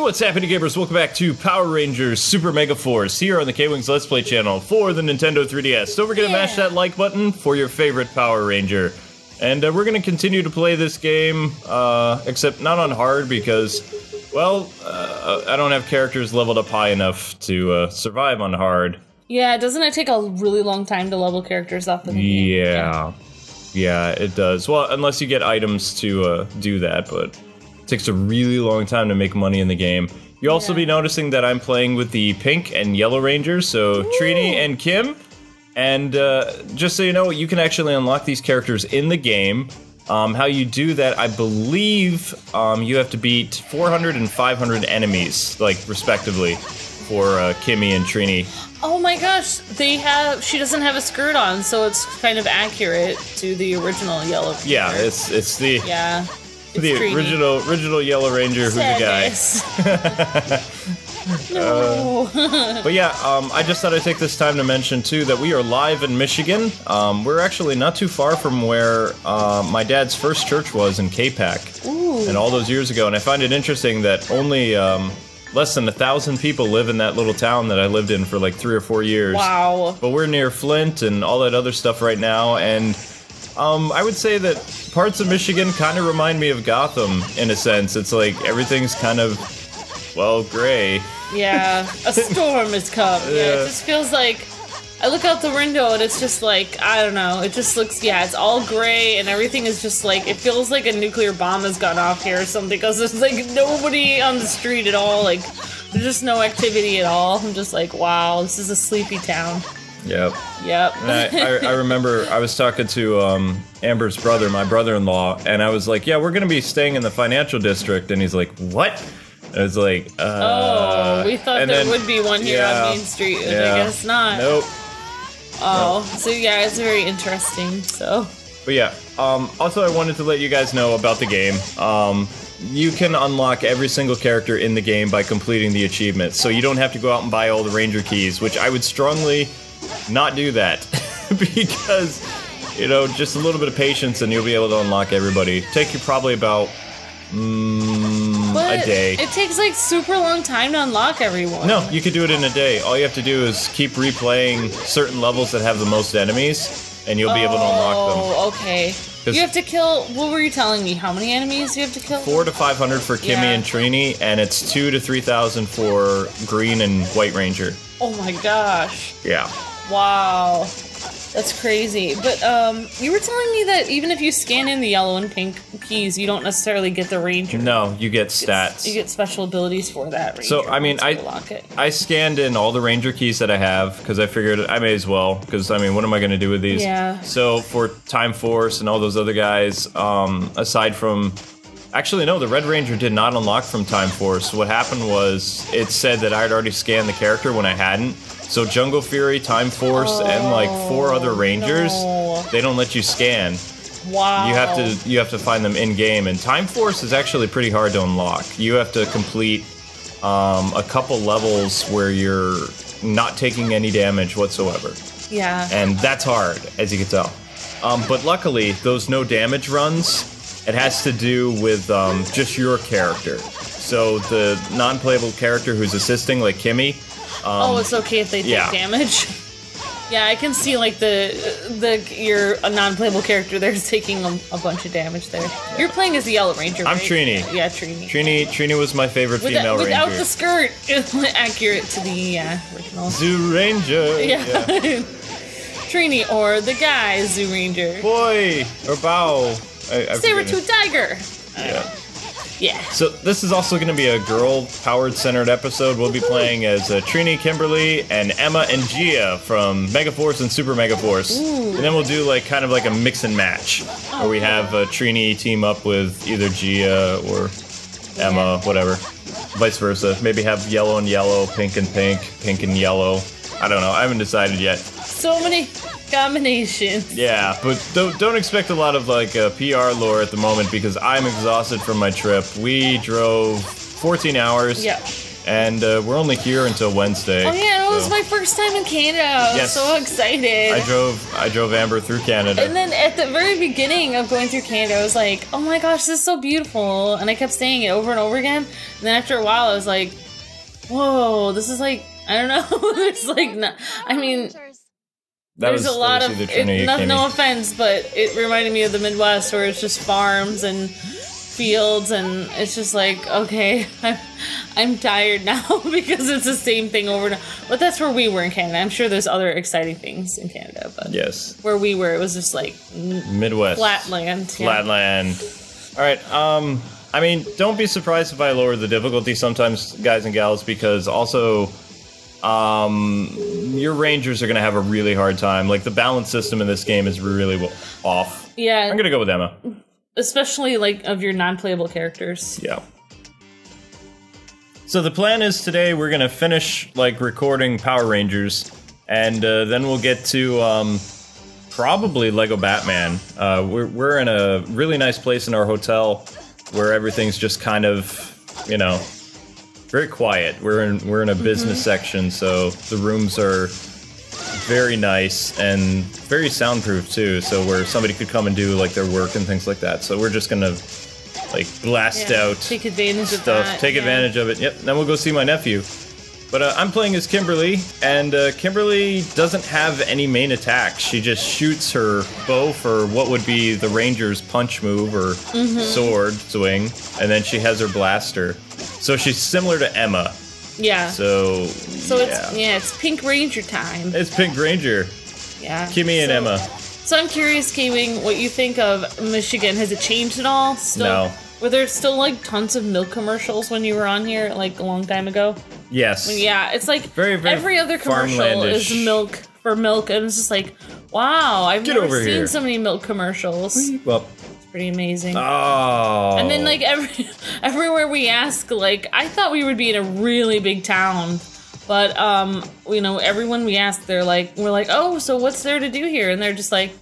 What's happening, gamers? Welcome back to Power Rangers Super Mega Force here on the K-Wings Let's Play channel for the Nintendo 3DS. Don't forget to mash that like button for your favorite Power Ranger. And we're going to continue to play this game, except not on hard because, well, I don't have characters leveled up high enough to survive on hard. Yeah, doesn't it take a really long time to level characters up in the game? Yeah, it does. Well, unless you get items to do that, but it takes a really long time to make money in the game. You'll also be noticing that I'm playing with the pink and yellow rangers, so Trini and Kim. And just so you know, you can actually unlock these characters in the game. How you do that, I believe you have to beat 400 and 500 enemies, like, respectively, for Kimmy and Trini. Oh my gosh, she doesn't have a skirt on, so it's kind of accurate to the original Yellow Ranger. Yeah, it's the... Yeah. The original Yellow Ranger who's a guy. No. But yeah, I just thought I'd take this time to mention too that we are live in Michigan. We're actually not too far from where my dad's first church was in K-Pac. And all those years ago. And I find it interesting that only less than 1,000 people live in that little town that I lived in for like 3 or 4 years. Wow. But we're near Flint and all that other stuff right now, and I would say that parts of Michigan kind of remind me of Gotham, in a sense. It's like everything's kind of, well, gray. Yeah, a storm has come. Yeah, it just feels like, I look out the window and it's just like, I don't know, it just looks, it's all gray and everything is just like, it feels like a nuclear bomb has gone off here or something, because there's like nobody on the street at all, like, there's just no activity at all. I'm just like, wow, this is a sleepy town. Yep. And I remember I was talking to Amber's brother, my brother-in-law, and I was like, yeah, we're going to be staying in the financial district, and he's like, what? And I was like, oh, we thought there would be one here on Main Street, and I guess not. Nope. Oh, so yeah, it's very interesting, so. But yeah, also I wanted to let you guys know about the game. You can unlock every single character in the game by completing the achievements, so you don't have to go out and buy all the Ranger keys, which I would strongly not do that, because, you know, just a little bit of patience and you'll be able to unlock everybody. Take you probably about a day. It takes like super long time to unlock everyone. No, you could do it in a day. All you have to do is keep replaying certain levels that have the most enemies, and you'll be able to unlock them. Oh, okay. You have to kill, what were you telling me? How many enemies you have to kill? 400 to 500 for Kimmy and Trini, and it's 2,000 to 3,000 for Green and White Ranger. Oh my gosh. Yeah. Wow. That's crazy. But you were telling me that even if you scan in the yellow and pink keys, you don't necessarily get the Ranger. No, you get stats. You get special abilities for that Ranger. So, I mean, I scanned in all the Ranger keys that I have, because I figured I may as well, because, I mean, what am I going to do with these? Yeah. So, for Time Force and all those other guys, aside from... Actually, no, the Red Ranger did not unlock from Time Force. What happened was, it said that I had already scanned the character when I hadn't. So Jungle Fury, Time Force, and like 4 other Rangers, they don't let you scan. Wow. You have to find them in game, and Time Force is actually pretty hard to unlock. You have to complete a couple levels where you're not taking any damage whatsoever. Yeah. And that's hard, as you can tell. But luckily, those no damage runs, it has to do with just your character. So the non-playable character who's assisting, like Kimmy. It's okay if they take damage. Yeah, I can see like your non-playable character there's taking a bunch of damage there. You're playing as the Yellow Ranger, right? I'm Trini. Yeah, Trini. Trini was my favorite female Ranger. Without the skirt, it's accurate to the original. Zoo Ranger. Yeah. Trini or the guy Zoo Ranger. Boy or bow. Saber-tooth tiger. Yeah. So this is also going to be a girl-powered centered episode. We'll be playing as Trini, Kimberly, and Emma and Gia from Megaforce and Super Megaforce. And then we'll do like kind of like a mix and match, where we have Trini team up with either Gia or Emma, whatever, vice versa. Maybe have yellow and yellow, pink and pink, pink and yellow. I don't know. I haven't decided yet. So many combinations. Yeah, but don't expect a lot of like PR lore at the moment, because I'm exhausted from my trip. We drove 14 hours. Yeah. And we're only here until Wednesday. Oh yeah, it was my first time in Canada. I was so excited. I drove Amber through Canada. And then at the very beginning of going through Canada, I was like, oh my gosh, this is so beautiful. And I kept saying it over and over again. And then after a while, I was like, whoa, this is like, I don't know. There's like, no, I mean, there's a lot of, no offense, but it reminded me of the Midwest where it's just farms and fields, and it's just like, okay, I'm tired now because it's the same thing over and over. But that's where we were in Canada. I'm sure there's other exciting things in Canada, but yes, where we were, it was just like Midwest, flatland. Flatland. All right. I mean, don't be surprised if I lower the difficulty sometimes, guys and gals, because also, your rangers are gonna have a really hard time. Like the balance system in this game is really off. Yeah, I'm gonna go with Emma. Especially, like, of your non-playable characters. Yeah. So the plan is today we're gonna finish, like, recording Power Rangers, and then we'll get to, probably Lego Batman. We're in a really nice place in our hotel where everything's just kind of, you know, very quiet. We're in a business section, so the rooms are very nice and very soundproof too, so where somebody could come and do like their work and things like that. So we're just gonna like blast out take advantage stuff, of that, take advantage of it. Yep. Then we'll go see my nephew. But I'm playing as Kimberly, and Kimberly doesn't have any main attacks. She just shoots her bow for what would be the Ranger's punch move or sword swing, and then she has her blaster. So she's similar to Emma. Yeah. So it's Pink Ranger time. It's Pink Ranger. Yeah. Kimmy and Emma. So I'm curious, K-Wing, what you think of Michigan. Has it changed at all? Still, no. Were there still like tons of milk commercials when you were on here, like a long time ago? Yes. Yeah, it's like very, very every other commercial is milk for milk, and it's just like, wow, I've never seen so many milk commercials. Well, pretty amazing. Oh. And then like everywhere we ask, like I thought we would be in a really big town, but you know, everyone we ask, we're like, oh, so what's there to do here? And they're just like,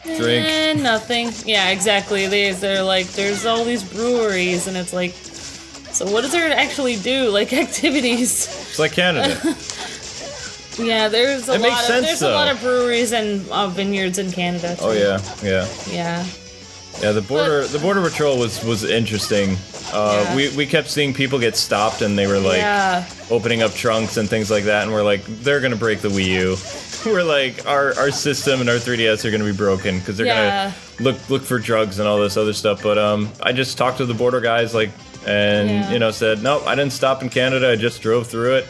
drink. Nothing. Yeah, exactly. They're like, there's all these breweries, and it's like, so what is there to actually do? Like activities. It's like Canada. Yeah, there's a lot of breweries and vineyards in Canada too. Oh yeah. Yeah, the border patrol was interesting. We kept seeing people get stopped, and they were like opening up trunks and things like that, and we're like, they're gonna break the Wii U. We're like, our system and our 3DS are gonna be broken because they're gonna look for drugs and all this other stuff. But I just talked to the border guys, like, and you know, said, nope, I didn't stop in Canada. I just drove through it.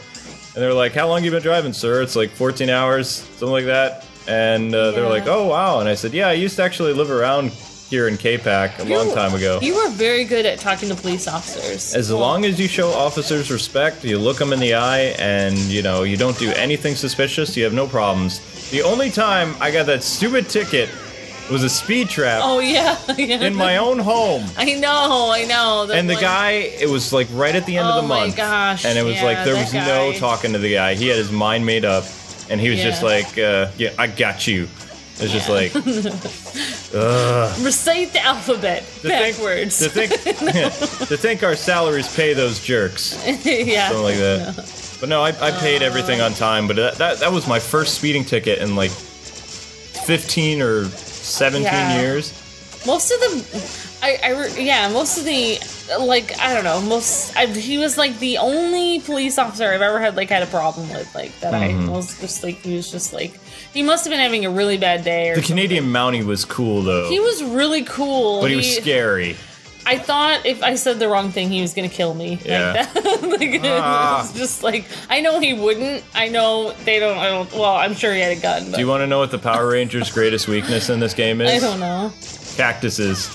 And they're like, how long you been driving, sir? It's like 14 hours, something like that. And they're like, oh wow. And I said, yeah, I used to actually live around here in K-Pac a long time ago. You were very good at talking to police officers. As long as you show officers respect, you look them in the eye, and you know, you don't do anything suspicious, you have no problems. The only time I got that stupid ticket was a speed trap. Oh yeah, in my own home. I know. And the guy, it was like right at the end of the month. Oh my gosh. And it was like there was no talking to the guy. He had his mind made up, and he was just like, yeah, I got you. It's just like, recite the alphabet backwards. To think our salaries pay those jerks. Yeah. Something like that. No. But no, I paid everything on time, but that was my first speeding ticket in like 15 or 17 years. Most of the, like, I don't know, he was like the only police officer I've ever had a problem with, like, that I was just like, he was just like, he must have been having a really bad day or something. Canadian Mountie was cool, though. He was really cool. But he was scary. I thought if I said the wrong thing, he was gonna kill me. Yeah. It was just like, I know he wouldn't. I know they don't, well, I'm sure he had a gun. But. Do you want to know what the Power Rangers' greatest weakness in this game is? I don't know. Cactuses.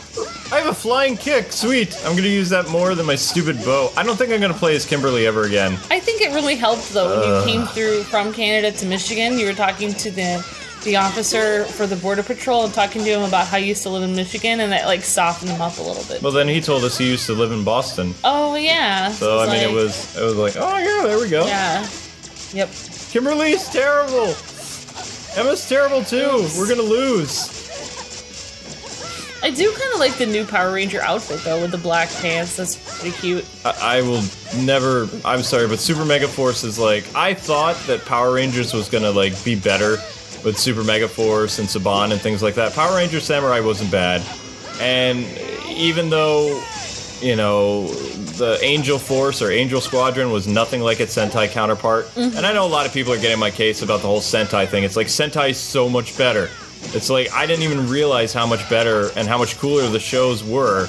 I have a flying kick. Sweet. I'm gonna use that more than my stupid bow. I don't think I'm gonna play as Kimberly ever again. I think it really helped, though, when you came through from Canada to Michigan. You were talking to the officer for the Border Patrol and talking to him about how you used to live in Michigan, and that, like, softened him up a little bit. Well, then he told us he used to live in Boston. Oh, yeah. So, I mean, it was like, oh, yeah, there we go. Yeah. Yep. Kimberly's terrible. Emma's terrible, too. Oops. We're gonna lose. I do kind of like the new Power Ranger outfit, though, with the black pants. That's pretty cute. I will never... I'm sorry, but Super Mega Force is like... I thought that Power Rangers was gonna, like, be better with Super Mega Force and Saban and things like that. Power Ranger Samurai wasn't bad. And even though, you know, the Angel Force or Angel Squadron was nothing like its Sentai counterpart, and I know a lot of people are getting my case about the whole Sentai thing. It's like, Sentai's so much better. It's like, I didn't even realize how much better and how much cooler the shows were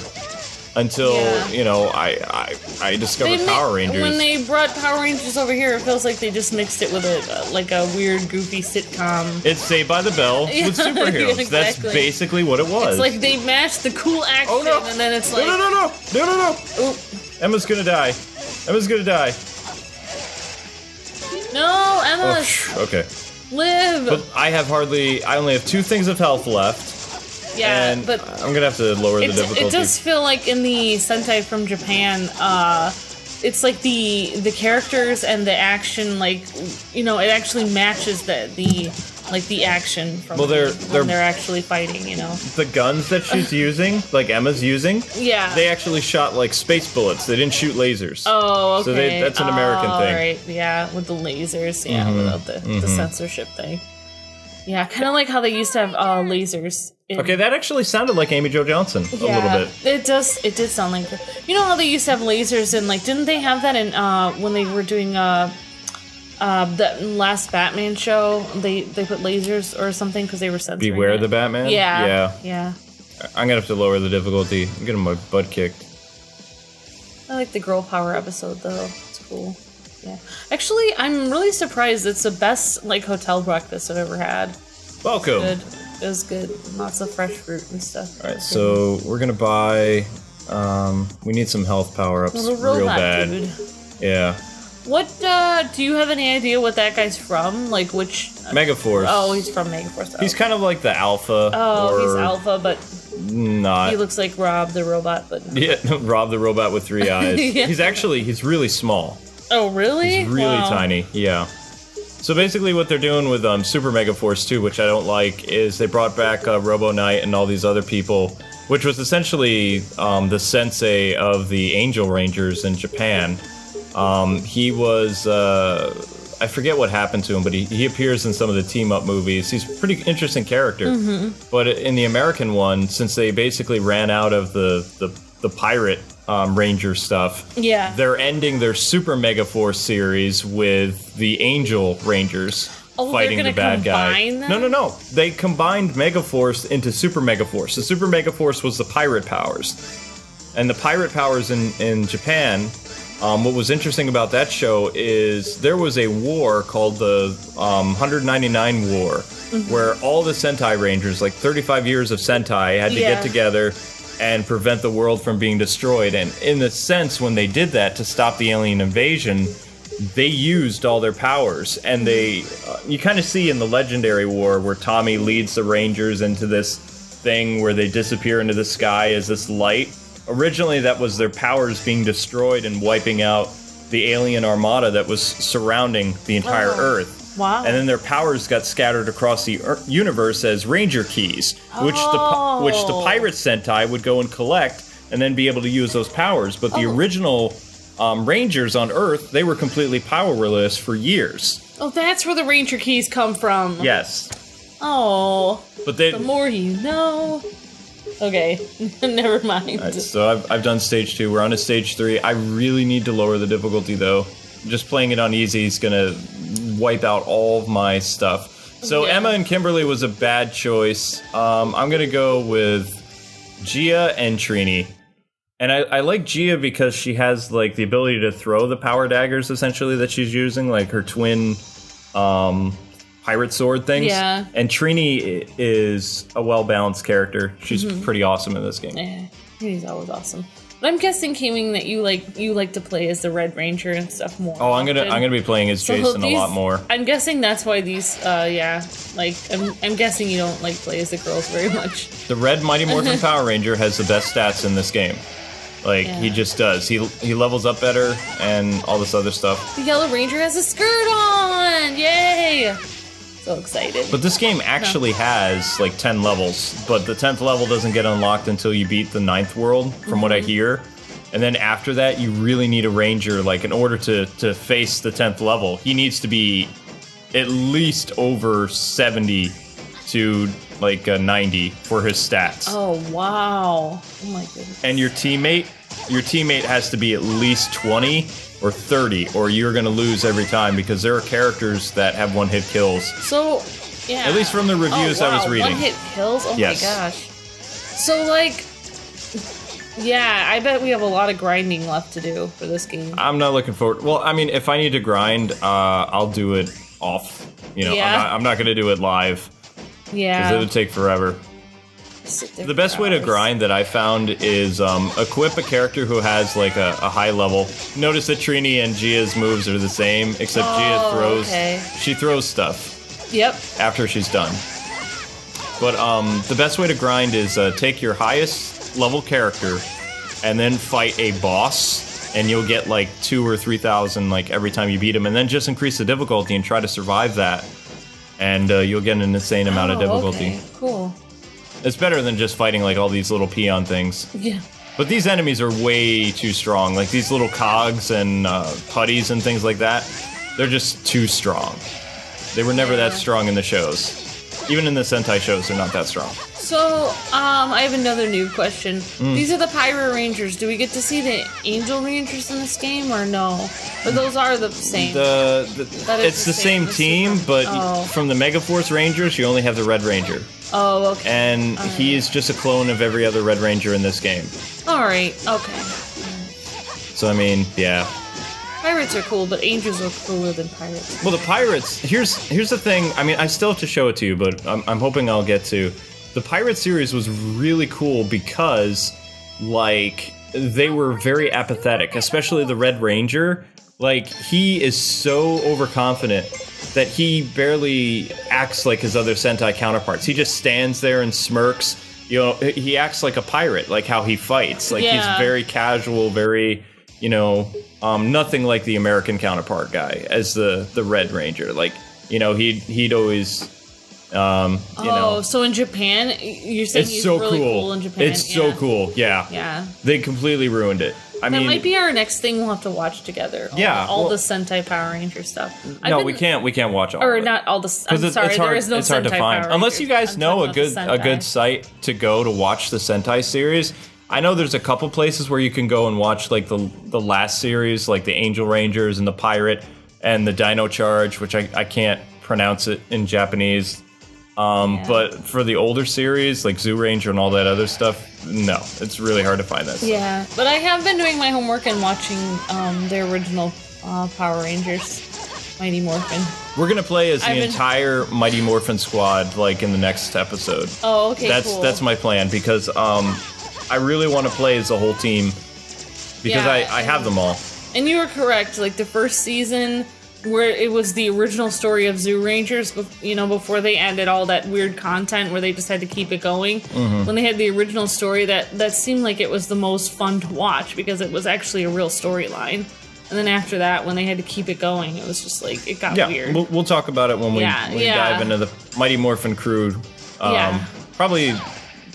until, you know, I discovered Power Rangers. When they brought Power Rangers over here, it feels like they just mixed it with a weird, goofy sitcom. It's Saved by the Bell with superheroes. Exactly. That's basically what it was. It's like they mashed the cool action, and then it's like... No. Oop. Emma's gonna die. Emma's gonna die. No, Emma. Oh, okay. Live. But I only have 2 things of health left. Yeah, and but I'm gonna have to lower the difficulty. It does feel like in the Sentai from Japan, it's like the characters and the action, like, you know, it actually matches the action from when they're actually fighting, you know. The guns that she's using, like Emma's using, they actually shot like space bullets. They didn't shoot lasers. Oh, okay. So that's an American thing. Right, yeah, with the lasers, without the censorship thing. Yeah, kind of like how they used to have lasers. Okay, that actually sounded like Amy Jo Johnson a little bit. It did sound like her. You know how they used to have lasers in, like, didn't they have that in when they were doing the last Batman show? They put lasers or something because they were censoring Beware the Batman? Yeah. I'm gonna have to lower the difficulty. I'm getting my butt kicked. I like the girl power episode though. It's cool. Yeah. Actually, I'm really surprised. It's the best, like, hotel breakfast I've ever had. Welcome. It was good. Lots of fresh fruit and stuff. Alright, so we're gonna buy... we need some health power-ups real bad. Dude. Yeah. What, do you have any idea what that guy's from? Like, which... Megaforce. Oh, he's from Megaforce. Oh. He's kind of like the Alpha. Oh, he's Alpha, but... Not. He looks like Rob the Robot, but... Yeah, Rob the Robot with 3 eyes. Yeah. He's really small. Oh, really? He's really tiny, yeah. So basically what they're doing with Super Mega Force 2, which I don't like, is they brought back Robo Knight and all these other people, which was essentially the sensei of the Angel Rangers in Japan. He was... I forget what happened to him, but he appears in some of the team-up movies. He's a pretty interesting character. But in the American one, since they basically ran out of the pirate Ranger stuff, they're ending their Super Mega Force series with the Angel Rangers fighting the bad guy. Them? No. They combined Mega Force into Super Mega Force. The Super Mega Force was the pirate powers. And the pirate powers in Japan... what was interesting about that show is there was a war called the 199 War, where all the Sentai Rangers, like 35 years of Sentai, had to get together and prevent the world from being destroyed. And in a sense, when they did that to stop the alien invasion, they used all their powers. And they, you kind of see in the Legendary War where Tommy leads the Rangers into this thing where they disappear into the sky as this light. Originally, that was their powers being destroyed and wiping out the alien armada that was surrounding the entire Earth. Wow. And then their powers got scattered across the universe as Ranger Keys, which the Pirate Sentai would go and collect and then be able to use those powers. But the original Rangers on Earth, they were completely powerless for years. Oh, that's where the Ranger Keys come from. Yes. Oh. But the more you know... Okay, never mind. Right, so I've done stage 2. We're on to stage 3. I really need to lower the difficulty, though. Just playing it on easy is gonna wipe out all of my stuff. So Emma and Kimberly was a bad choice. I'm gonna go with Gia and Trini. And I like Gia because she has, like, the ability to throw the power daggers, essentially, that she's using, like her twin pirate sword things. Yeah. And Trini is a well-balanced character. She's pretty awesome in this game. Yeah, Trini's always awesome. But I'm guessing, Kaming, that you like to play as the Red Ranger and stuff more. Oh, I'm gonna be playing as Jason a lot more. I'm guessing that's why these. I'm guessing you don't like play as the girls very much. The Red Mighty Morphin Power Ranger has the best stats in this game. Like, he just does. He levels up better and all this other stuff. The Yellow Ranger has a skirt on! Yay! So excited. But this game actually has like 10 levels, but the 10th level doesn't get unlocked until you beat the 9th world, from what I hear. And then after that, you really need a ranger, like in order to face the 10th level, he needs to be at least over 70 to like 90 for his stats. Oh, wow. Oh my goodness. And your teammate has to be at least 20 or 30, or you're gonna lose every time, because there are characters that have one-hit kills. So, yeah. At least from the reviews I was reading. One-hit kills? Oh Yes. my gosh. So, like, yeah, I bet we have a lot of grinding left to do for this game. I'm not looking forward. Well, I mean, if I need to grind, I'll do it off. You know, Yeah. I'm not gonna do it live, because Yeah. it would take forever. The best way to grind that I found is equip a character who has like a high level. Notice that Trini and Gia's moves are the same, except Gia throws. Okay. She throws stuff Yep. after she's done. But the best way to grind is take your highest level character and then fight a boss, and you'll get like 2,000 or 3,000 like every time you beat him, and then just increase the difficulty and try to survive that, and you'll get an insane amount of difficulty. Okay. Cool. It's better than just fighting like all these little peon things. Yeah. But these enemies are way too strong. Like these little cogs and putties and things like that, they're just too strong. They were never that strong in the shows. Even in the Sentai shows, they're not that strong. So, I have another new question. These are the Pirate Rangers. Do we get to see the Angel Rangers in this game, or no? But those are the same. It's the same team, but from the Megaforce Rangers, you only have the Red Ranger. Oh, okay. And he is just a clone of every other Red Ranger in this game. Alright, okay. So, I mean, yeah. Pirates are cool, but angels are cooler than pirates. Well, the pirates, here's the thing. I mean, I still have to show it to you, but I'm hoping I'll get to. The Pirate series was really cool because, like, they were very apathetic, especially the Red Ranger. Like, he is so overconfident that he barely acts like his other Sentai counterparts. He just stands there and smirks. You know, he acts like a pirate, like how he fights. Like, he's very casual, very, you know, nothing like the American counterpart guy as the Red Ranger. Like, you know, he'd always, you know. So in Japan, you're saying It's he's so really cool. cool in Japan? It's so cool, yeah. Yeah. They completely ruined it. I mean, that might be our next thing we'll have to watch together. All the Sentai Power Ranger stuff. we can't watch all or of it. not all the. I'm Because sorry, it's hard, there is no it's hard Sentai to find. Power Unless you Rangers. guys I'm know talking about the a good Sentai. site to go to watch the Sentai series. I know there's a couple places where you can go and watch like the last series, like the Angel Rangers and the Pirate and the Dino Charge, which I can't pronounce it in Japanese. But for the older series, like Zoo Ranger and all that other stuff, no, it's really hard to find that stuff. Yeah, but I have been doing my homework and watching the original Power Rangers, Mighty Morphin. We're gonna play as the entire Mighty Morphin squad, like in the next episode. Oh, okay, cool. That's my plan, because I really want to play as the whole team, because I have them all. And you were correct. Like the first season, where it was the original story of Zoo Rangers, you know, before they added all that weird content where they just had to keep it going. When they had the original story, that seemed like it was the most fun to watch because it was actually a real storyline. And then after that, when they had to keep it going, it was just like, it got weird. We'll talk about it when we dive into the Mighty Morphin crew. Probably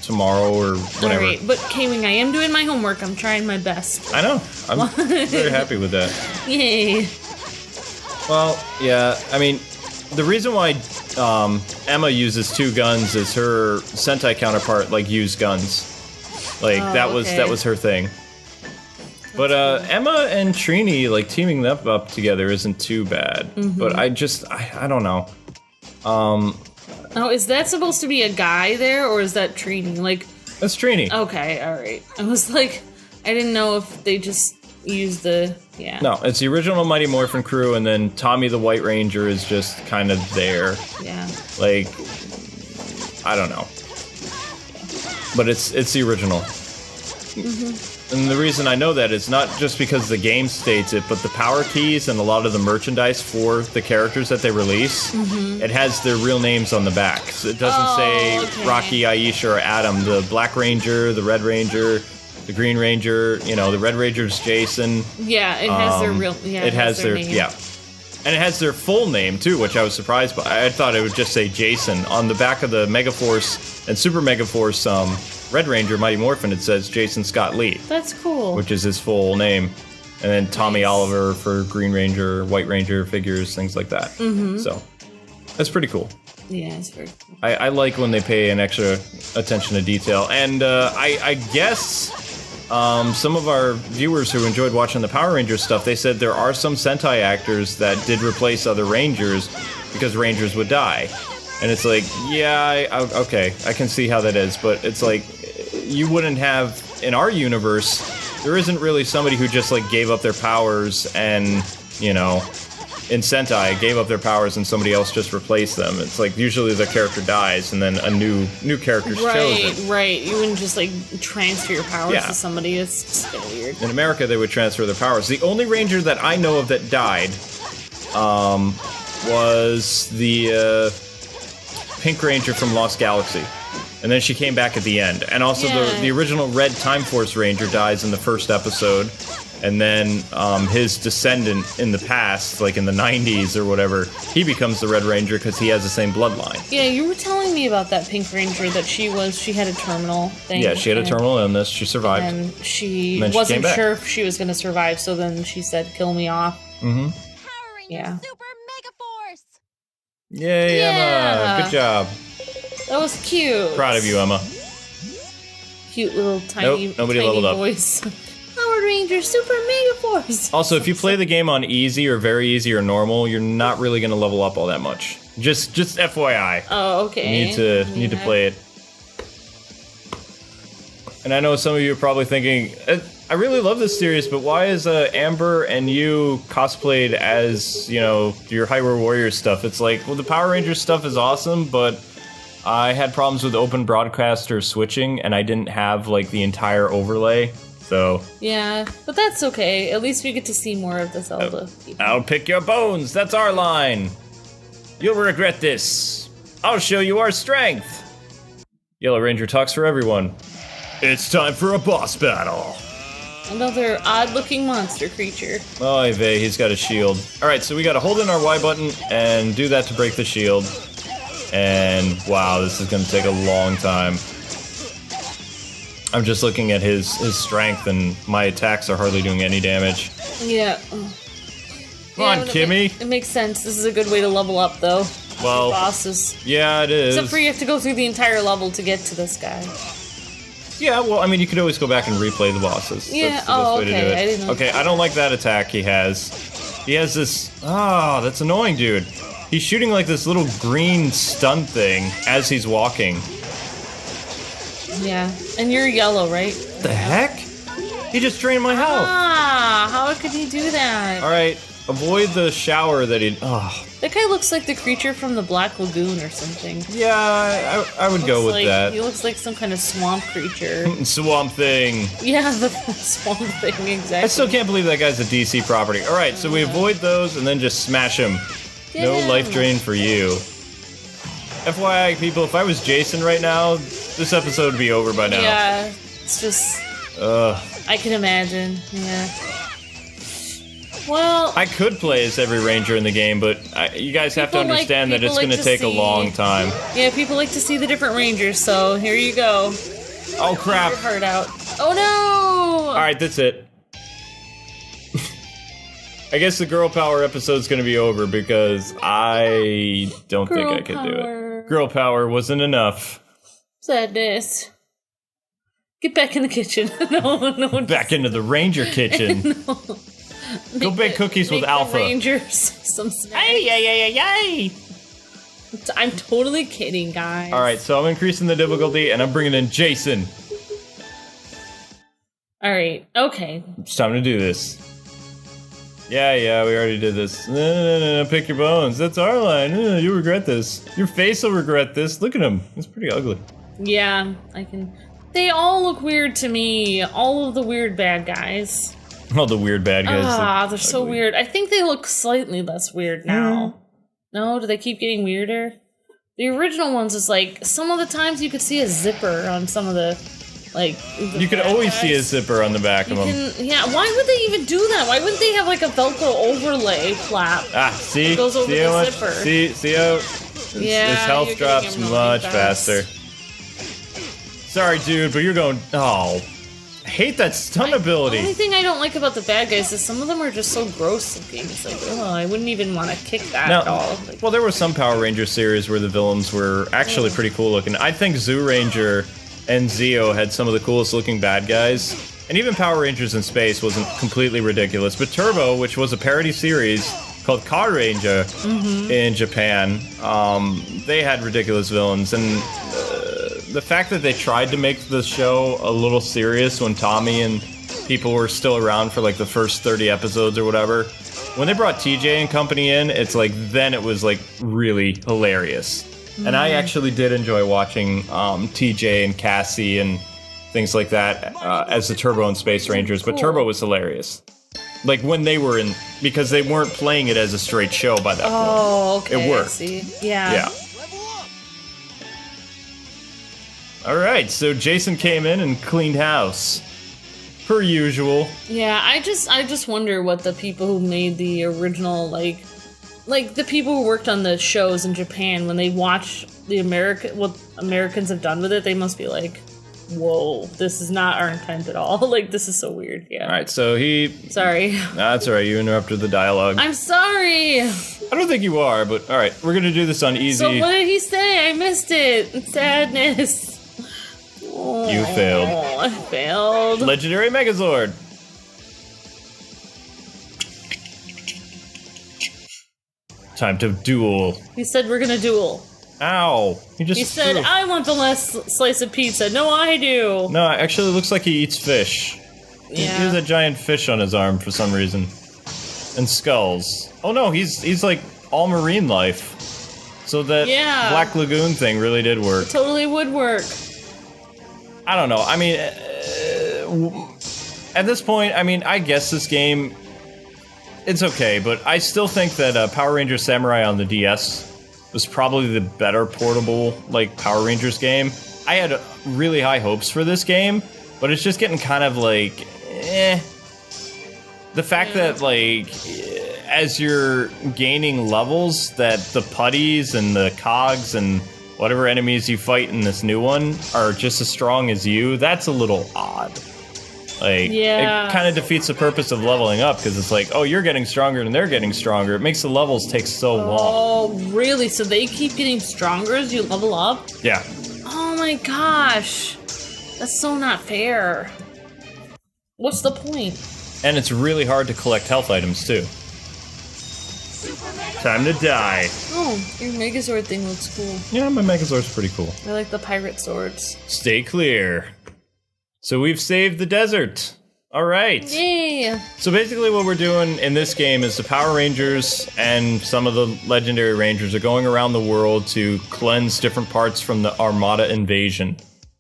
tomorrow or whatever. All right, but K-Wing, I am doing my homework. I'm trying my best. I know. I'm very happy with that. Yay. Well, yeah, I mean, the reason why Emma uses 2 guns is her Sentai counterpart, like, used guns. Like, that was her thing. But Emma and Trini, like, teaming them up together isn't too bad. But I don't know. Oh, is that supposed to be a guy there, or is that Trini? Like, that's Trini. Okay, alright. I was like, I didn't know if they just used the, No, it's the original Mighty Morphin crew, and then Tommy the White Ranger is just kind of there. Yeah. Like, I don't know. But it's the original. And the reason I know that is not just because the game states it, but the power keys and a lot of the merchandise for the characters that they release, it has their real names on the back. So it doesn't say Rocky, Aisha, or Adam. The Black Ranger, the Red Ranger, the Green Ranger, you know, the Red Ranger's Jason. Yeah, it has their real, it has their name. yeah. And it has their full name, too, which I was surprised by. I thought it would just say Jason. On the back of the Megaforce and Super Megaforce Red Ranger Mighty Morphin, it says Jason Scott Lee. That's cool. Which is his full name. And then Tommy Oliver for Green Ranger, White Ranger figures, things like that. So, that's pretty cool. Yeah, it's very cool. I like when they pay an extra attention to detail. And I guess some of our viewers who enjoyed watching the Power Rangers stuff, they said there are some Sentai actors that did replace other Rangers because Rangers would die. And it's like, yeah, okay, I can see how that is. But it's like, you wouldn't have, in our universe, there isn't really somebody who just like gave up their powers and, you know, in Sentai, gave up their powers and somebody else just replaced them. It's like usually the character dies and then a new character's chosen. Right. You wouldn't just like transfer your powers to somebody. It's just kind of weird. In America, they would transfer their powers. The only Ranger that I know of that died was the Pink Ranger from Lost Galaxy. And then she came back at the end. And also the original Red Time Force Ranger dies in the first episode. And then his descendant in the past, like in the 90s or whatever, he becomes the Red Ranger because he has the same bloodline. Yeah, you were telling me about that Pink Ranger, that she had a terminal thing. Yeah, she had a terminal illness. She survived. And she wasn't sure if she was going to survive, so then she said, kill me off. Power Rangers Super Mega Force! Yay, Emma! Good job. That was cute. Proud of you, Emma. Cute little tiny, nobody tiny leveled up. voice. Power Ranger Super Mega Force! Also, if you play the game on easy or very easy or normal, you're not really going to level up all that much. Just FYI. Oh, okay. You need to play it. And I know some of you are probably thinking, I really love this series, but why is Amber and you cosplayed as, you know, your Hyrule Warriors stuff? It's like, well, the Power Rangers stuff is awesome, but I had problems with open broadcaster switching, and I didn't have, like, the entire overlay, so... Yeah, but that's okay. At least we get to see more of the Zelda people. I'll pick your bones, that's our line! You'll regret this. I'll show you our strength! Yellow Ranger talks for everyone. It's time for a boss battle! Another odd-looking monster creature. Oh, Vey, he's got a shield. Alright, so we gotta hold in our Y button and do that to break the shield. And wow, this is gonna take a long time. I'm just looking at his strength and my attacks are hardly doing any damage. Yeah. Come on, Kimmy! It makes sense. This is a good way to level up, though. Well, bosses. Yeah, it is. Except for you have to go through the entire level to get to this guy. Yeah, well, I mean, you could always go back and replay the bosses. Yeah, that's the best way to do it. I didn't know. Okay, I don't like that attack he has. He has this... that's annoying, dude. He's shooting like this little green stun thing as he's walking. Yeah, and you're yellow, right? The heck? He just drained my health. Ah, how could he do that? Alright, avoid the shower that he... That guy looks like the creature from the Black Lagoon or something. Yeah, I would go with that. He looks like some kind of swamp creature. Swamp Thing. Yeah, the swamp thing, exactly. I still can't believe that guy's a DC property. Alright, so we avoid those and then just smash him. No life drain for you. FYI, people, if I was Jason right now, this episode would be over by now. Yeah, it's just... I can imagine, yeah. Well... I could play as every ranger in the game, but you guys have to understand that it's going to take a long time. Yeah, people like to see the different rangers, so here you go. Oh, crap. Your heart out. Oh, no! Alright, that's it. I guess the girl power episode's gonna be over because I don't think I could do it. Girl power wasn't enough. Sadness. Get back in the kitchen. No. Back into the ranger kitchen. No. Go bake cookies with Alpha. Rangers some snacks. Yay! I'm totally kidding, guys. Alright, so I'm increasing the difficulty and I'm bringing in Jason. Alright, okay. It's time to do this. Yeah, we already did this. No, pick your bones. That's our line. You regret this. Your face will regret this. Look at him. It's pretty ugly. Yeah, I can... They all look weird to me. All of the weird bad guys. All the weird bad guys. They're so weird. I think they look slightly less weird now. No? Do they keep getting weirder? The original ones is like, some of the times you could see a zipper on some of the Like You could always see a zipper on the back of them. Yeah, why would they even do that? Why wouldn't they have like a Velcro overlay flap? See? It goes over see the how much, zipper. See how his health you're drops getting him much really fast. faster. Sorry, dude, but you're going. Oh, I hate that stun The ability. only thing I don't like about the bad guys is some of them are just so gross looking. It's like, oh, I wouldn't even want to kick that at all. Like, Well, there were some Power Ranger series where the villains were actually pretty cool looking. I think Zoo Ranger and Zeo had some of the coolest looking bad guys. And even Power Rangers in Space wasn't completely ridiculous. But Turbo, which was a parody series called Car Ranger in Japan, they had ridiculous villains. And the fact that they tried to make the show a little serious when Tommy and people were still around for like the first 30 episodes or whatever, when they brought TJ and company in, it's like, then it was like really hilarious. And I actually did enjoy watching TJ and Cassie and things like that as the Turbo and Space Rangers, but Turbo was hilarious. Like when they were in, because they weren't playing it as a straight show by that point. oh, okay. It worked. I see. Yeah. Yeah. Alright, so Jason came in and cleaned house. Per usual. Yeah, I just wonder what the people who made the original, like the people who worked on the shows in Japan, when they watch what Americans have done with it, they must be like, whoa, this is not our intent at all. Like, this is so weird. Yeah. Alright, so Sorry. That's alright, you interrupted the dialogue. I'm sorry. I don't think you are, but alright, we're gonna do this on easy. So what did he say? I missed it. Sadness. You failed. Oh, I failed. Legendary Megazord. Time to duel. He said we're gonna duel. Ow. He said, threw- I want the last slice of pizza. No, I do. No, actually it looks like he eats fish. He has a giant fish on his arm for some reason. And skulls. Oh no, he's like all marine life. So that Black Lagoon thing really did work. Totally would work. I don't know. I mean, at this point, I mean, I guess this game, it's okay, but I still think that Power Rangers Samurai on the DS was probably the better portable, like, Power Rangers game. I had really high hopes for this game, but it's just getting kind of like, The fact that, like, as you're gaining levels, that the putties and the cogs and whatever enemies you fight in this new one are just as strong as you, that's a little odd. Like, it kind of defeats the purpose of leveling up, because it's like, oh, you're getting stronger and they're getting stronger. It makes the levels take so long. Oh, really? So they keep getting stronger as you level up? Yeah. Oh my gosh. That's so not fair. What's the point? And it's really hard to collect health items, too. Time to die. Oh, your Megazord thing looks cool. Yeah, my Megazord's pretty cool. I like the pirate swords. Stay clear. So we've saved the desert. All right. Yay! So basically what we're doing in this game is the Power Rangers and some of the Legendary Rangers are going around the world to cleanse different parts from the Armada invasion.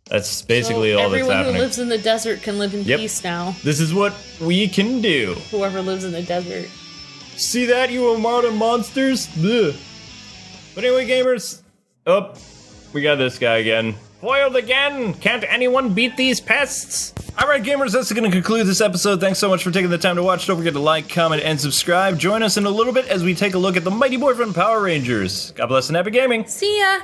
That's basically all that's happening. Everyone who lives in the desert can live in peace now. This is what we can do. Whoever lives in the desert. See that, you Armada monsters? Blech. But anyway, gamers. Oh, we got this guy again. Foiled again! Can't anyone beat these pests? Alright gamers, that's going to conclude this episode. Thanks so much for taking the time to watch. Don't forget to like, comment, and subscribe. Join us in a little bit as we take a look at the Mighty Morphin Power Rangers. God bless and happy gaming! See ya!